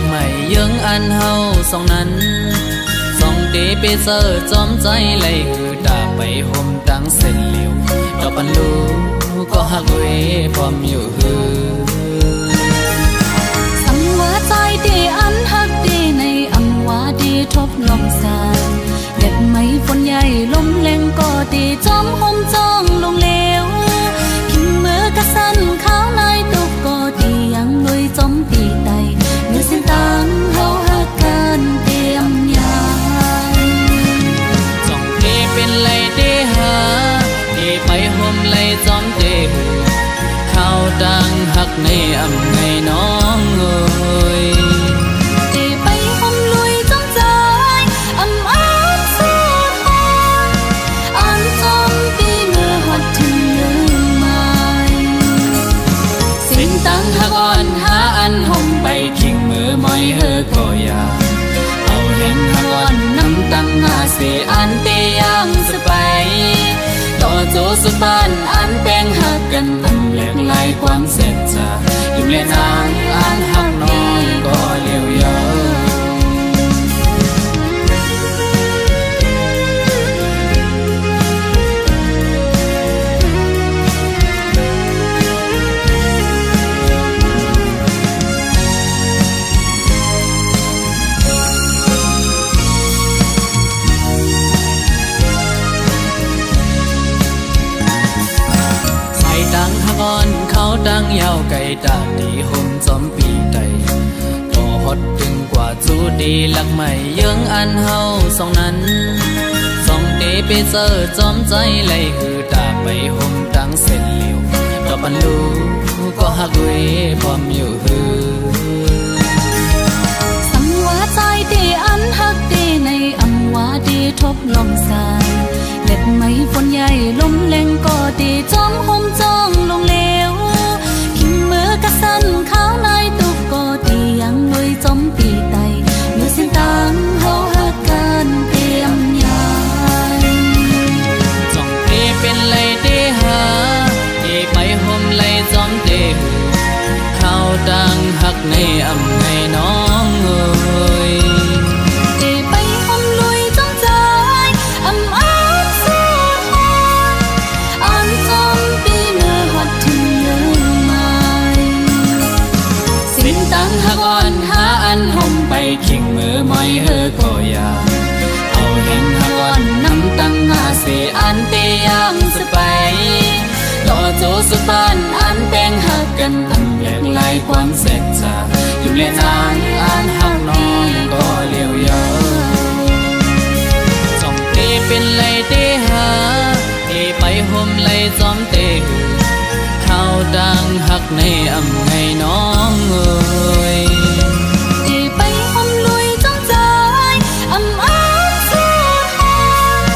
ใหม่ยังอันเฮาสองนั้นสองเดไปเซอร์จอมใจไหลหือตาไปห่มตั้งเส้นเหลียวดอกปันลูก็หักเวพร้อมอยู่หือสังว่าใจเดอันหักเดในอังว่าเดทบลมสานเด็ดไม่ฝนใหญ่ลมแรงก็เดจอมห่มจ้องลงเลวขิงมือกระสันข้าวในตุกก็เดยังลุยจอมตีไตเมื่อเส้นตังเฮาหักกันเตรียมยายจ้องเดเป็นไหลเดหาเดไปห่มไหลจอมเดหือข้าวดังหักในอำไงน้องเอ้ยเดไปห่มลุยจอมใจอำอ้างสู้ทนอันจอมปีเมื่อหดถึงเลืมไม่สิ้นตังหักอ่อนหาอันห่มไปขิงมือมอยเฮอก็อยาเอาเห็นหักอ่อนน้ำตังหาเสียอันเตยังสไปต่อโจสุดบ้านอันแป้งหักกันมันแหลกลายความเสร็จจายุ่งเล่นนางอันหักน้องก็เลี้ยวยาวดังหักอ่อนเขาดังยาวไก่ตาดีห่มจอมปีไตต่อฮอดถึงกว่าจูดีหลักใหม่ยังอันเฮาสองนั้นสองเดไปเจอจอมใจไหลหือตาไปห่มตั้งเส้นเหลียวดอกปันลูก็หักเวพร้อมอยู่หือสังว่าใจเดอันหักเดในอังว่าเดทบลมสานเด็ดไม่ฝนใหญ่ลมแรงก็เดจอมห่มจ้องลงเลวขิงมือกระสันข้าวในตุกก็เดยังลุยจอมปีไตเมื่อเส้นตังเฮาหักกันเตรียมยายจ้องเดเป็นไหลเดหาเดไปห่มไหลจอมเดหือข้าวดังหักในอำไงน้องเอ้ยเดไปห่มลุยจอมใจอำอ้างสู้ทนอันจอมปีเมื่อหดถึงเลืมไม่สิ้นตังหักอ่อนหาอันห่มไปขิงมือมอยเฮอก็อยาเอาเห็นหักอ่อนน้ำตังหาเสียอันเตยังสไปต่อโจสุดบ้านอันแป้งหักกันตั้งแหลกลายความเสร็จจาอยู่เล่นนางอันหักน้องก็เลี้ยวยาวจ้องเตเป็นไหลเตหาเตไปห่มไหลจอมเตหือข้าวดังหักในอำไงน้องเอ้ยเดไปห่มลุยจอมใจอำอ้างสู้ทน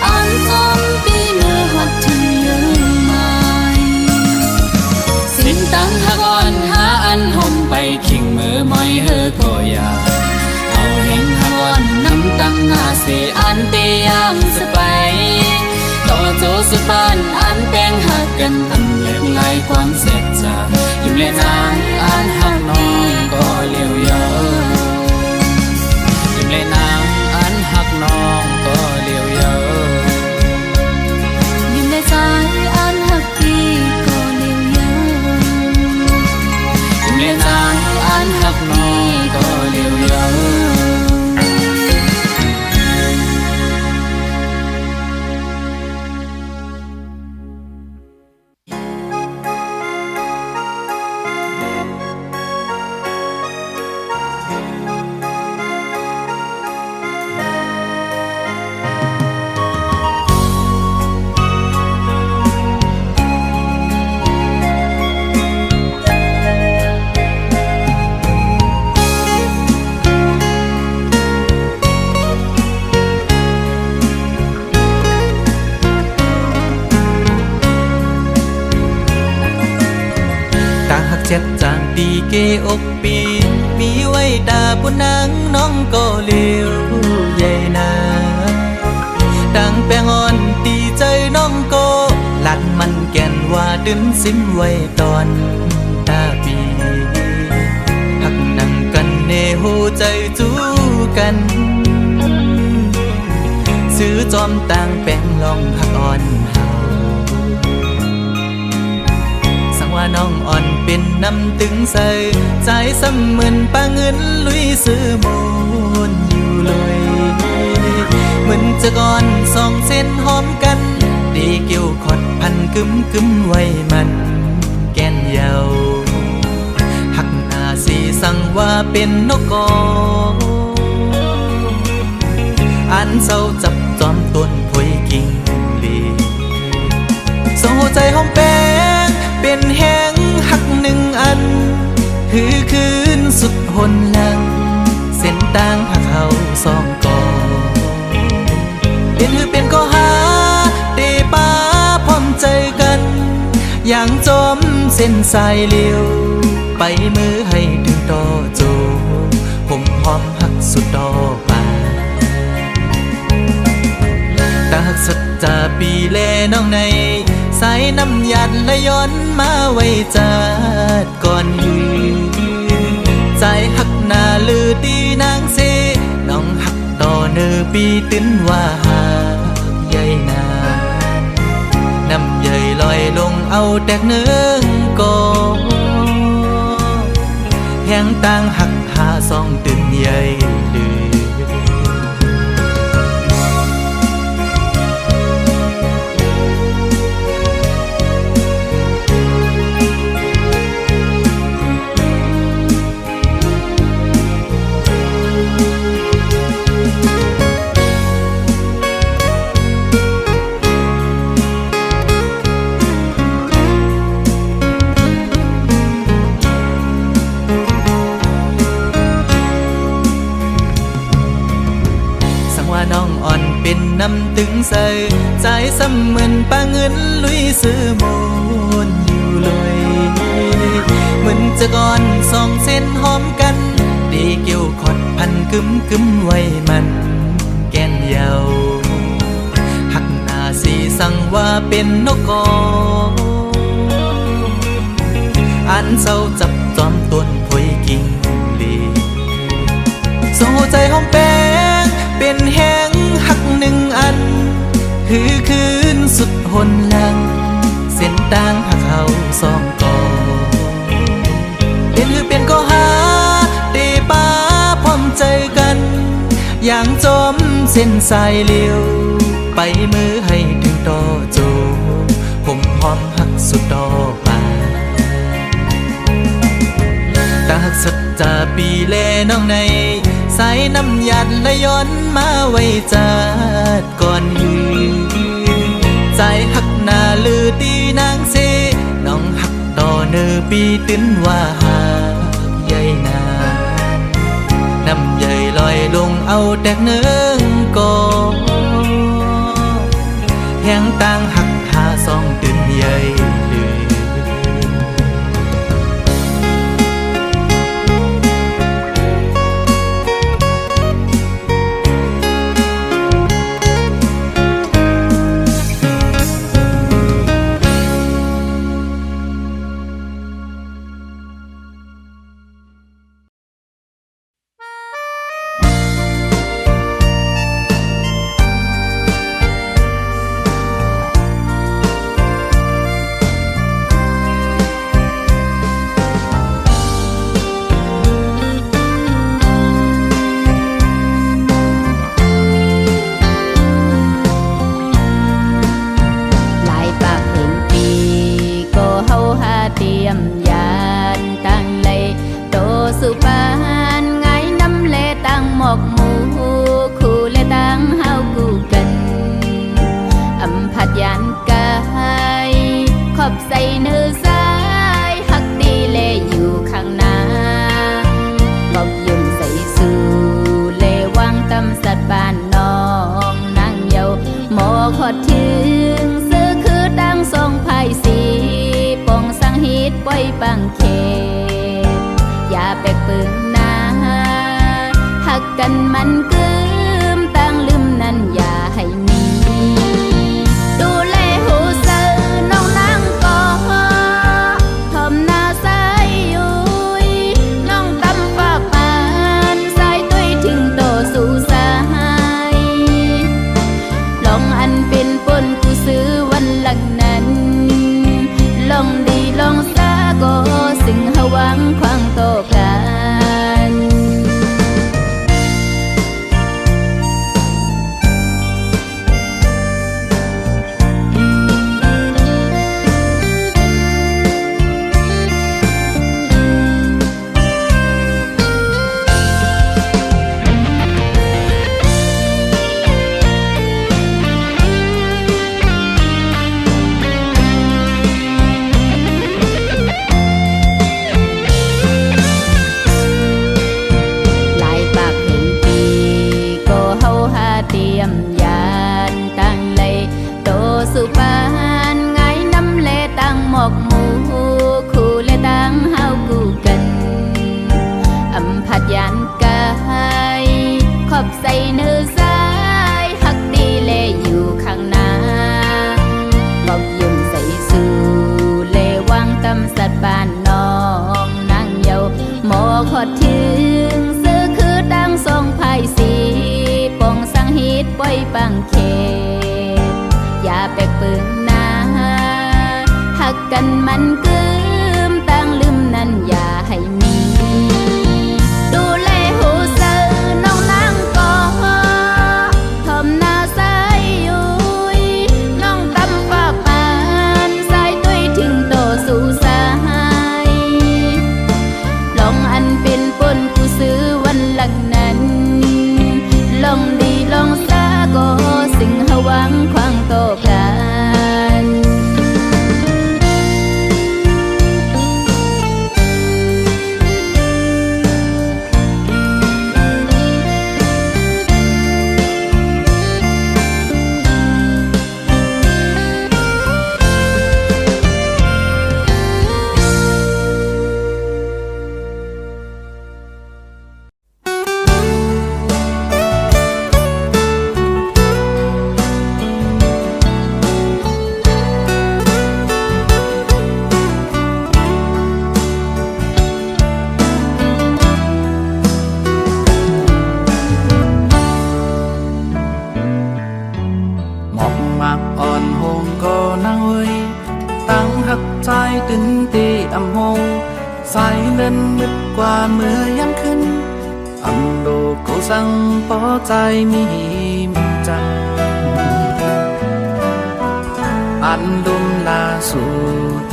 อันจอมปีเมื่อหดถึงลืมไม่สิ้นตังหักอ่อนหาอันห่มไปขิงมือมอยเฮอก็อยาเอาเห็นหักอ่อนน้ำตังหาเสียอันเตยังสไปต่อโจสุดบ้านอันแป้งหักกันตั้งแหลกลายความเสร็จจาอยู่เล่นนางอันหักน้องก็เลี้ยวยาวอยู่เล่นนางอันหักน้องก็เลี้ยวยาวอยู่ในใจอันหักพี่ก็เลี้ยวยาวอยู่เล่นนางอันหักน้องก็เลี้ยวยาวเจ็ดจางปีเกอกปีมีไว้ดาปุนังน้องก็เลี้ยวใหญ่นาดังแปงอ่อนตีใจน้องก็ลัดมันแก่นว่าดึงสิ้นไว้ตอนตาปีหักนังกันเน จู้กันซื้อจอมต่างแปลงลองหักอ่อนเฮาสังว่าน้องอ่อนเป็นน้ำตึงใส่ใจสำเหมือนป้าเงินลุยซื้อมูนอยู่เลยเหมือนจะก่อนสองเส้นหอมกันดีเกี่ยวขดพันกึมไว้มันแก่นเยาหักหน้าสีสั่งว่าเป็นนกกออันเศร้าจับจอมต้นพวยกิ่งลีโซ่ใจหอมแป้งเป็นแห้งหักหนึ่งอันหือคืนสุดหนหลังเส้นต่างหักเขาสองกอเป็นหือเป็นก็หาเตป้าพร้อมใจกันอย่างจอมเส้นสายเลี้ยวไปมือให้ถึงต่อโจผมหอมหักสุดดอกป่าตาหักสัจจาปีแลน้องในสายน้ำหยัดและย้อนมาไว้จัดก่อนหือใจหักหน้าลือดีนางเสน้องหักต่อเนื้อปีตื้นว่าหากใหญ่นาน้ำใหญ่ลอยลงเอาแตกเนื้อกอแห้งต่างหักหาสองตื่นใหญ่ลือน้องอ่อนเป็นน้ำตึงใส่ใจสำเหมือนป้าเงินลุยซื้อมูนอยู่เลยเหมือนจะก่อนสองเส้นหอมกันดีเกี่ยวขดพันกึมไว้มันแก่นเยาหักหน้าสีสั่งว่าเป็นนกกออันเศร้าจับจอมต้นพวยกิ่งลีโซ่ใจหอมแป้งเป็นแห้งหักหนึ่งอันหือคืนสุดหนหลังเส้นต่างหักเขาสองกอเป็นหือเป็นก็หาเตป้าพร้อมใจกันอย่างจอมเส้นสายเลี้ยวไปมือให้ถึงต่อโจผมหอมหักสุดดอกป่าตาหักสัจจาปีแลน้องในสายน้ำหยัดและย้อนมาไว้จัดก่อนหือใจหักหน้าลือดีนางเสน้องหักต่อเนื้อปีตื้นว่าหากใหญ่นาน้ำใหญ่ลอยลงเอาแตกเนื้อกอแห้งต่างหักหาสองตื่นใหญ่ลือใส่เนื้อสายหักดีเลอยู่ข้างหน้ากบยุ่มใส่สู่เลวังตำสัตว์บ้านน้องนางเยาหมอขอดถึงซื้อคือดังทรงไผ่สีปองสังฮิตปล่อยปังเขอย่าแปลกปึงนาหักกันมันกึมตั้งลืมนั่นอย่าให้มีดูแลหูเสือน้องนางก่อทอมหน้าสายยุยน้องตำฝากปานสาย านกายขอบใส่เนื้อสายหักดีเลอยู่ข้างหน้าบอกยุ่งใส่สู่เลวังกำสัดบ้านน้องนางเยาหมอขอถึงซื้อคือดังทรงไพ่สีปองสังหิตปล่อยปังเขตอย่าแปลกปึงนาหักกันมันกึมตั้งลืมนั้นอย่าให้มีดูแลหูเสือน้องนางก่อทอมหน้าสายยุยน้องตำฝากปานสายตุยถึงโตสู่สายลองอันเป็นปนกูซื้อวันหลังนั้นลองดีลองซาก็สิ่งหวังควางโตกัน ตื่นตีอำโฮสายเล่นนึกกว่าเมื่อยามขึ้นอำโดกูสั่งปอใจมีจังอันดุมลาสู่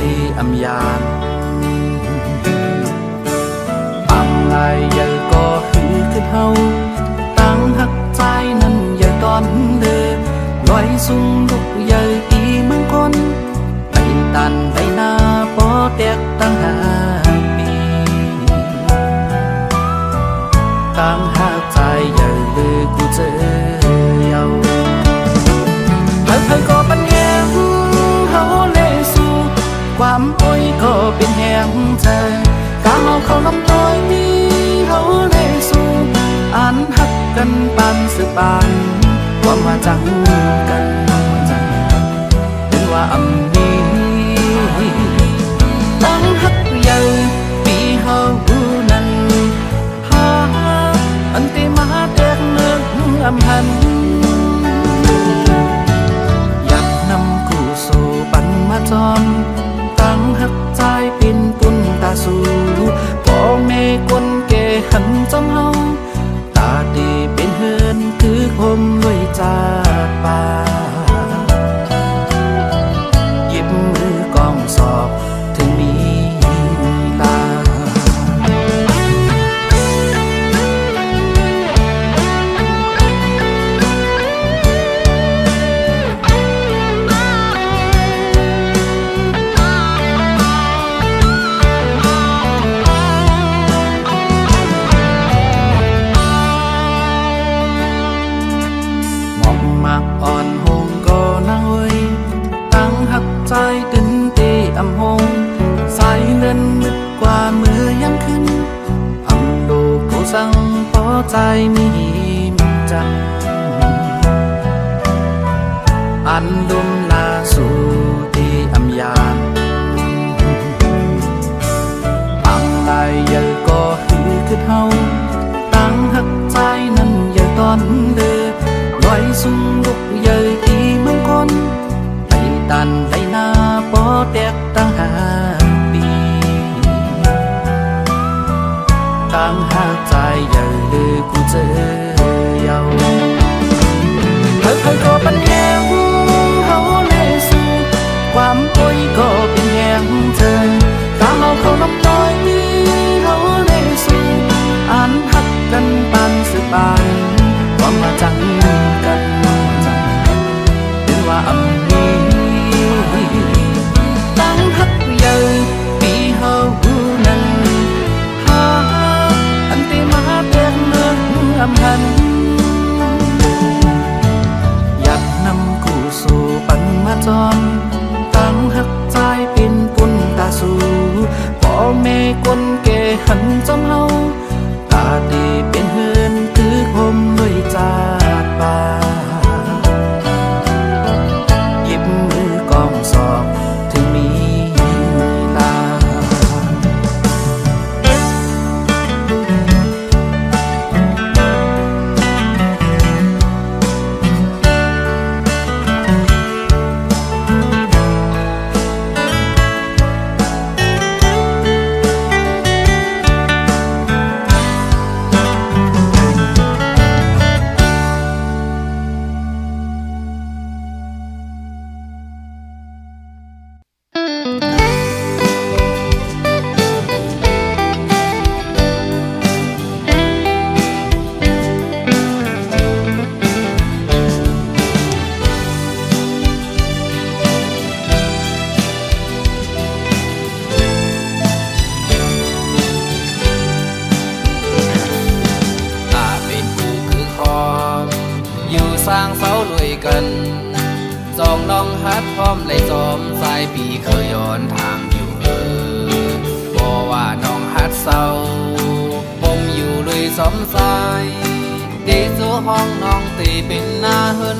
ตีอำยานอำลายยังก็หือขึ้นเฮาตั้งหักใจนั้นอย่าตอนเดิมลอยสุ่งลุกใหญ่ตีมังคนไปตันไปหน้าปอแตกตั้ง5 ปีตั้งหักใจใหญ่เลยกูเจอเยาเพิ่งก็ปัญญาเฮาเลยสู่ความป่วยก็เป็นแหงใจกางเอาเขาลำน้อยเฮาเลยสู่อันหักกันปานสืบปานความว่าจังกันเป็นว่าอำนี้ตั้งหักใหญ่ปีเฮานั้นหาอันที่มาแตกเนื้ออำหันอยากนำคู่สู่ปันมาจอมตั้งหักใจเป็นปุนตาสู่พ่อแม่คนแก่หันจ้องเฮาตาดีเป็นเฮือนคือคมด้วยจากป่าหยิบมือกองสอบถึงมีตาอ่อนหงก็นั่งเว้ยตั้งหักใจตื่นตีอำหงสายเล่นนึกกว่าเมื่อยามขึ้นอำดูกูสั่งพอใจมีจังอันดุมลาสู่ที่อำยานอังลายใหญ่ก็หือขึ้นเฮาตั้งหักใจนั้นอย่าตอนเดินลอยสุ่งลุกใหญ่ที่เมืองคนไปตันไปหน้าปอแตกตั้ง5 ปีตั้งหักใจใหญ่เลยกูเจอเยาเพิ่งก็ปัญญาเฮา สร้างเสาลุยกันจองน้องฮัดพร้อมเลยจอมสายปีเคยย้อนทางอยู่บอกว่าน้องฮัดเศร้าผมอยู่ลุยสมสายตีจูห้องน้องตีเป็นหน้าเฮิน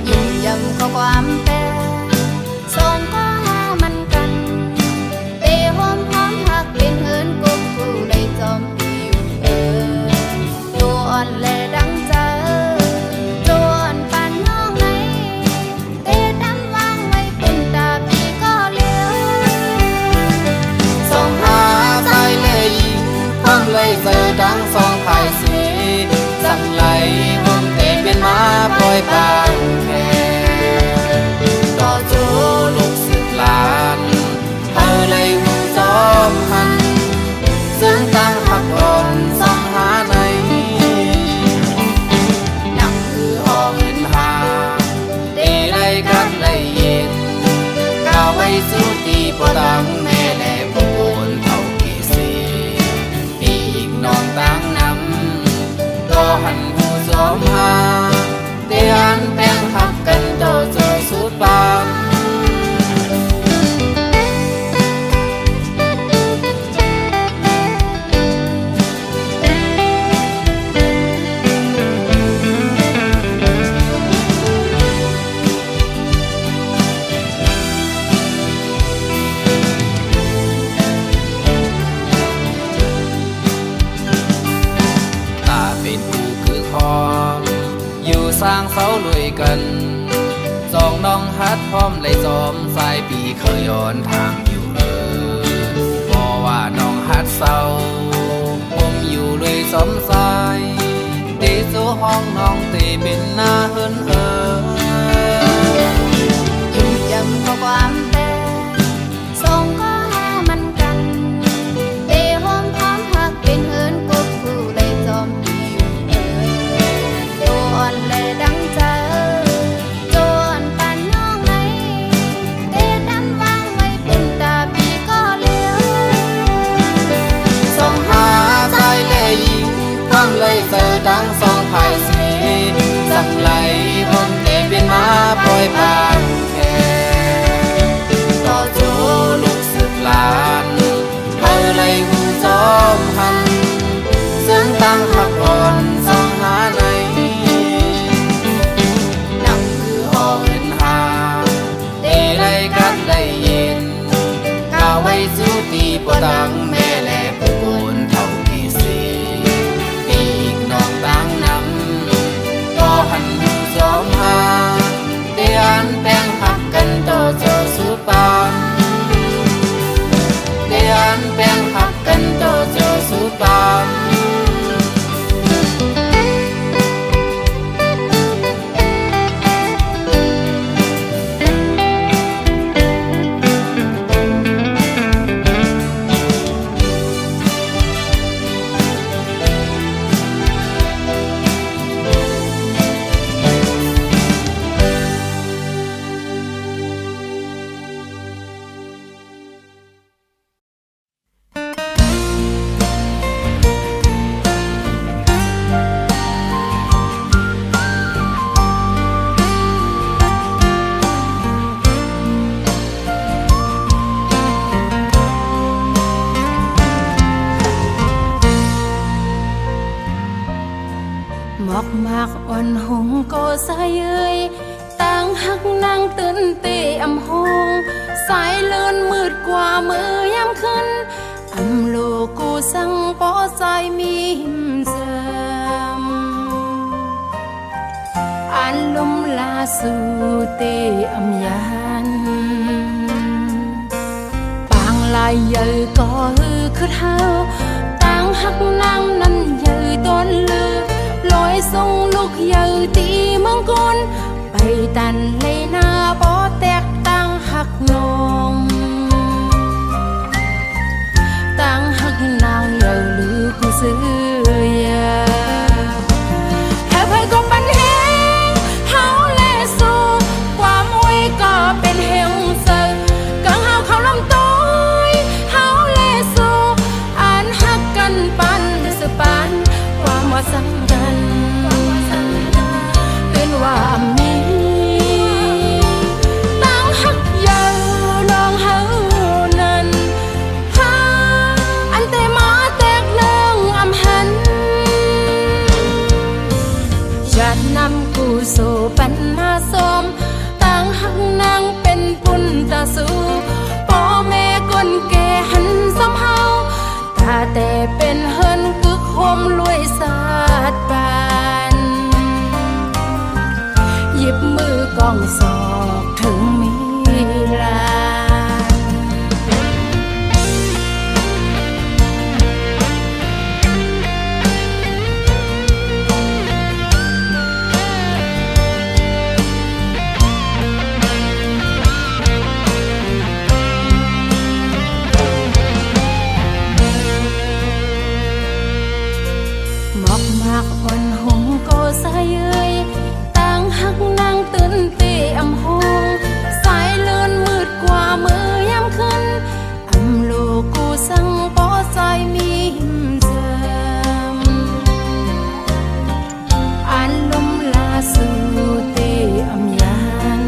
ยิ่งยำข้อความแต่ส่งก็หามันกันเตะหอมหอมหักเป็นเฮินกุ๊กกูได้จอมปีอยู่ตัวอ่อนแลดังเจอตัวอ่อนปานน้องไหนเตะดำวางไว้เป็นตาปีก็เลี้ยวส่งหาใจเลยยิงพร้อมเลยเจอดังสองภายสีสั่งไหลผมเตะเป็นมาปล่อยปานแค่ต่อจูลูกศิษย์หลานเธอเลยหูจอมหันซึ่งตั้งหักอ่อนส่องหาในนังคือห้องเงินหาตีไรกันเลยเย็นก้าวไว้สู้ตีปอดังแม่แหล่ผู้คนเท่ากี่สีปีอีกน้องตั้งนำก็หันหูจอมหาเตียนแป้งหักกันโตโจสุดบางสร้างเสาลุยกันจองน้องฮัดพร้อมเลยจอมสายปีเคยย้อนทางอยู่บอกว่าน้องฮัดเศร้าผมอยู่ลุยสมสายตีจูห้องน้องตีเป็นหน้าเฮินยิ่งยำข้อความแต่ส่งก็หามันกันเตะหอมหอมหักเป็นเฮินกุ๊กกูได้จอมปีอยู่ตัวอ่อนแลดังเจอตัวอ่อนปานน้องไหนเตะดำวางไว้เป็นตาปีก็เลี้ยวส่งหาใจเลยยิงพร้อมเลยเจอดังสองภายสีสั่งไหลผมเตะเป็นมาปล่อยปานแค่ต่อจูลูกศิษย์หลานเธอเลยหูจอมหันซึ่งตั้งหักอ่อนส่องหาในนังคือห้องเงินหาเตะไรกันเลยเย็นก้าวไว้สู้ตีปอดังแม่แหล่ผู้คนเท่ากี่สีปีกน้องตั้งนำก็หันหูจอมหาเตียนแป้งหักกันโตโจสุดปานเตียนแป้งหักกันโตโจสุดปานหมอกมากอ่อนหงก็สายเอ้ยต่างหักนางตื่นเตะอำหงสายเลื่อนมืดกว่ามือยามขึ้นอำโลกูสั่งปอใจมีหิมเสมอันลมลาสู่เตะอำยันปางลายเยอะก็คือเท้าต่างหักนางนั้นเยอะต้นลือลอยส่งลูกเยอะตีเมืองกนไปตันเลยหน้าปอแตกต่างหักนองต่างหักนางเยอะลือกูซื้อยาแค่เพยก็ปันแหงเฮาแลสู้ความอวยก็เป็นเฮงเซอกังเฮาเขาลำต้อยเฮาแลสู้อ่านหักกันปันสปานความว่าสังกัน กอ่อนหงก็สายเอ้ยต่างหักนางตื่นเตะอำหงสายเลื่อนมืดกว่ามือยามขึ้นอำโลกูสั่งป้อใจมีหิมเจิมอันลมลาสู่เตะอำยัน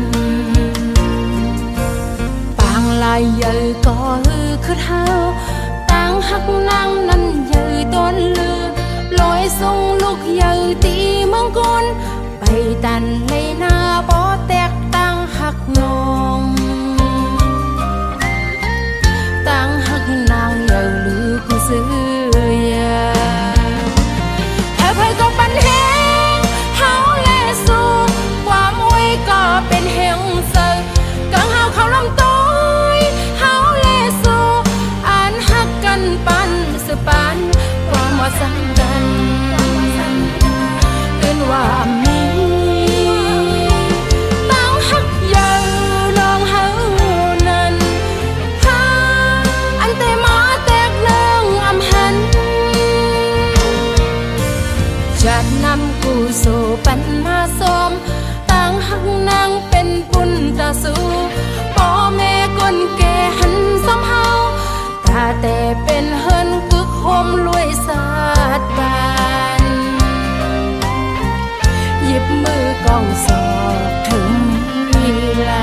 ปางลายใหญ่ก็ฮือคือเท้าต่างหักนางนั้นใหญ่ต้นเลือลอยส่งลูกใหญ่ตีเมืองกนไปตันเลยหน้าบ่แตกต่างหักนองต่างหักนางใหญ่หรือกูซื้อยาแค่ไผก็ปันแหงเฮาแลสู้ความไว้ก็เป็นแหงเสือกังเฮาเขาลำต้อยเฮาแลสู้อ่านหักกันปันสืบปันความว่าสังกันเอิ้นว่ามีต่างหักใหญ่ลองเฮานั้นหาอันแต่มาแตกเลิงอำหันจะนำกูสู่ปันมาสมต่างหักนางเป็นบุญตาสู่พ่อแม่คนแก่หันสำเฮาตาแต่เป็นเฮินกึกโฮมรวยสาดบานหยิบมือกองสอบถึงมีลา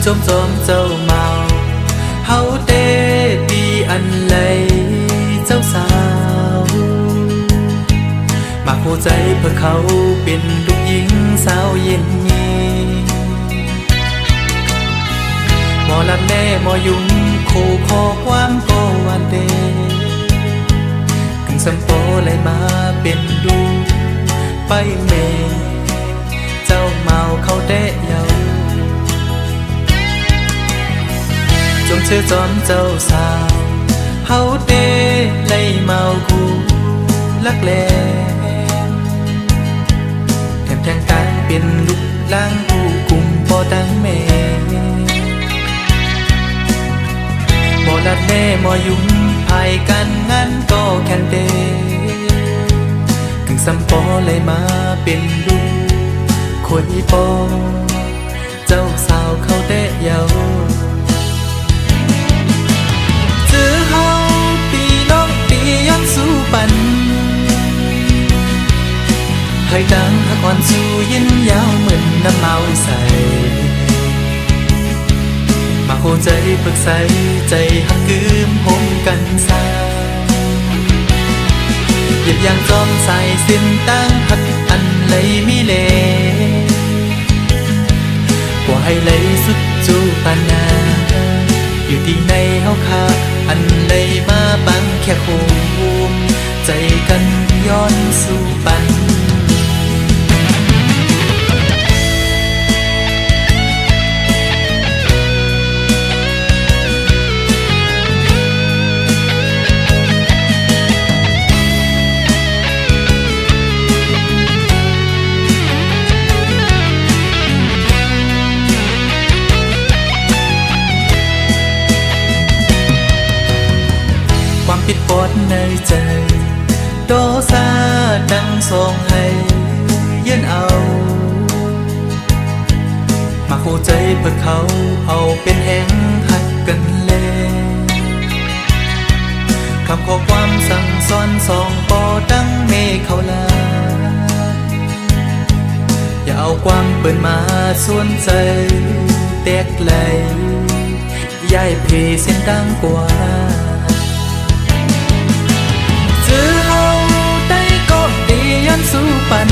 จมจอมเจ้าเมาเฮาเตดีอันไหลเจ้าสาวมาหัวใจเพื่อเขาเป็นลูกหญิงสาวเย็นนี้หมอลัดแม่หมอยุงคู่ขอความก็วันเดถึงสัมโปเลยมาเป็นดูไปเมเจ้าเมาเขาเตะเยาจงเชื่อจอมเจ้าสาวเฮาเด้ไล่เมาคู่ลักแลแถมแทงการเป็นลูกล้างผู้กุมบ่ดังแม่บ่ลัดแม่บ่ยุ่งภายกันงานก็แค่นเดถึงสัมปอเลยมาเป็นลูกคนอีปอเจ้าสาวเขาเตะเยาเฮาปีน้องปีย้อนสู้ปันให้ดังหักอ่อนสู้ยินยาวเหมือนน้ำเมาใสมาโคใจปรึกใสใจหักกืมหมกันสาหยิบยางจอมใส่สิ้นตั้งหักอันเลยมีเลว่าให้เลยสุดจูปันนาอยู่ที่ในเฮาคาอันเลยมาบังแค่โคมใจกันย้อนสู่ปันความผิดปดในใจโดซาดังสองให้ยื่นเอามาคู่ใจเพื่อเขาเอาเป็นแห่งหักกันเลยคำขอความสั่งสอนสองปอดังเมเขาลา เอาความเปิ่นมาส่วนใจแตกไหลย้ายเพเส้นดังกว่าเจอเฮาได้ก็ดีย้อนสู้ปัน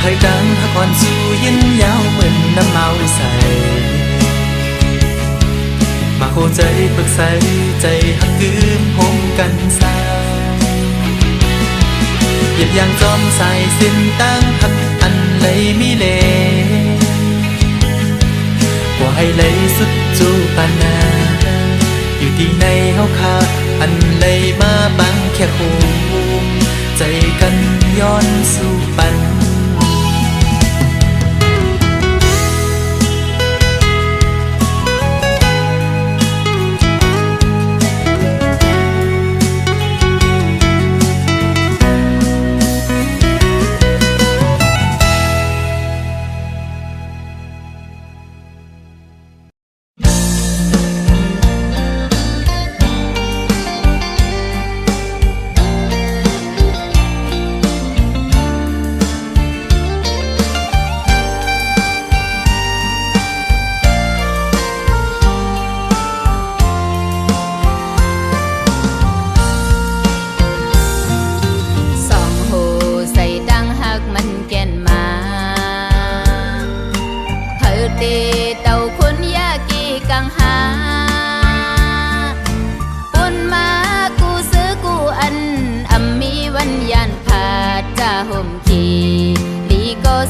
ให้ดังหักอ่อนสู้ยินยาวเหมือนน้ำเมาใสมาโคใจปรึกใสใจหักคืมพมกันสาเหยียบอย่างจอมสายสิ้นตั้งหักอันเลยมีเลกว่าให้เลยสุดจูปานาอยู่ที่ในเฮาคาอันเลยมาบังแค่คู่ใจกันย้อนสู่ปัน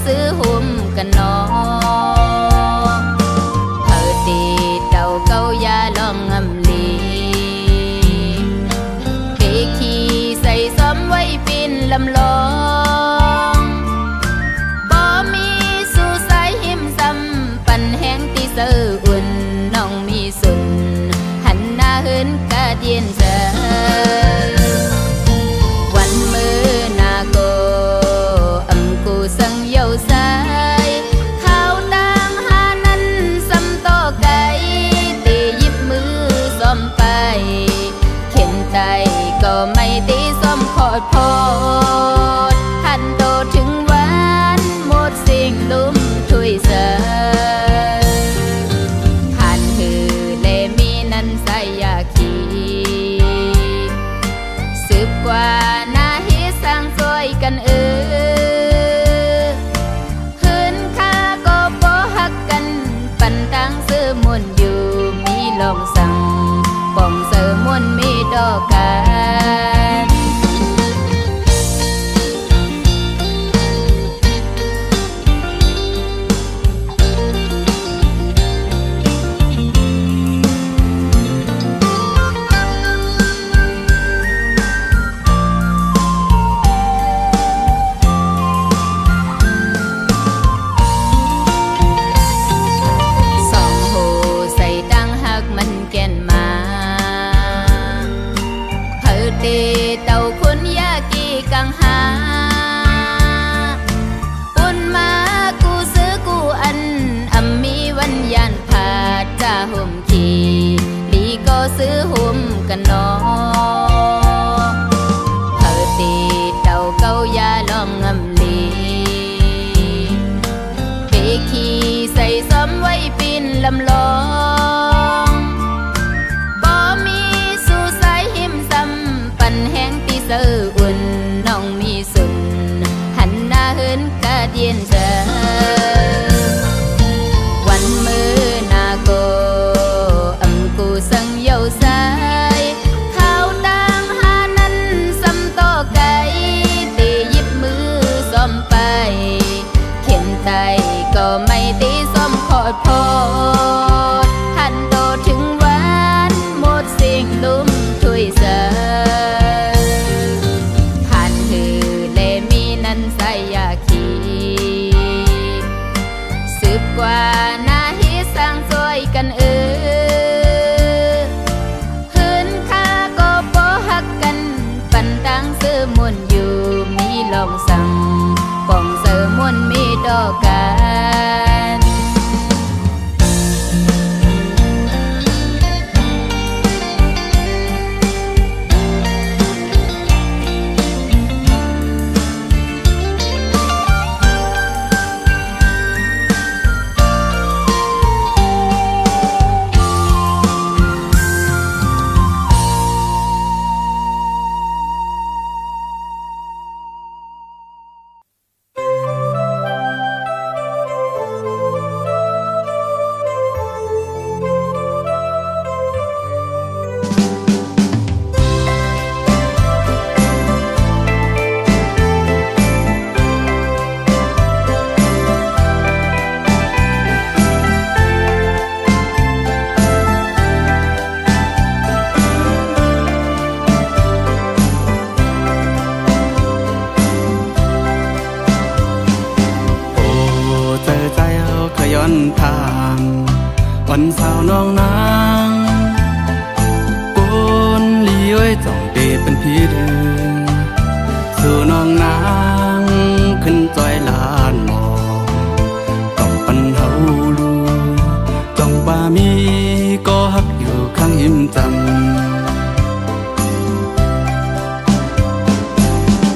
ซื้อหุ่มกันนอเพิดดีเต่าเก้ายาลองงำลีเปขี้ใส่ซ้อมไว้ปินลำลองบ่มีสู่สายหิมซ้ำปั่นแห้งตีเสืออุ่นน้องมีสุนหันหน้าเหินกะเดียนเจอวันมือนาโกกูสังเยาสายข้าวต่างหานั้นซ้ำต่อไก่ตียิบมือซ้อมไปเข็นใจก็ไม่ตีซ้อมขอดพอดหันโตถึงวันหมดสิ่งลุ่มถุยเสอหันหือเลมีนั้นใส่ยาขีสืบกว่านาฮิสร้างสวยกันมวนอยู่มีลองสั่งป่องเสอมวนมีดอกกันเต่าคุณยากีกังหาปุ่นมากูซื้อกูอันมีวันยานผาจ่าห่มขี่ลีก็ซื้อห่มกันนอเพิดตีเต่าเก้ายาลองงำลีเปขี้ใส่ซ้อมไว้ปินลำลองแห้งตีเสืออุ่นน้องมีสุนหันหน้าเหินกะเดียนเจอวันมือนาโกกูสังเยาสายข้าวต่างหานั้นซ้ำต่อไก่ตียิบมือซ้อมไปเข็นใจก็ไม่ตีซ้อมขอดพอดหันโตถึงวันหมดสิ่งลุ่มถุยเสอใส่ยาขี ปันสาวน้องนางปนลีเอ้ยจ้องเดเป็นพี่เดือสู่น้องนางขึ้นจอยลานหมอกต้องปันเฮาลูจ้องบ่ามีก็ฮักอยู่ข้างหิมจำ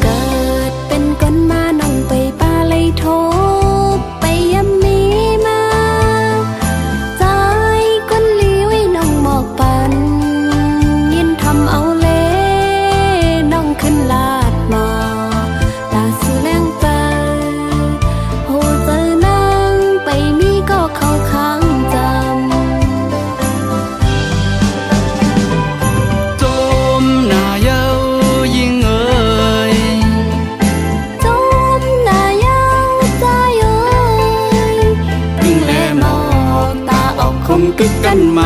เกิดเป็นก้นมาน้องไปป่าเลยโทไปยำมีมาใจก้นลีไว้น้องหมอกปันยินทำเอาเล่น้องขึ้นลาดหมอตาสูแรงไปโหเจอนางไปมีก็เข้าข้างจำจมหน้าเย้ายิ่งเอ่ยจมหน้ายาวใจเอ้ย ยิ่งแลหมอกตาออกคมกึกกันมา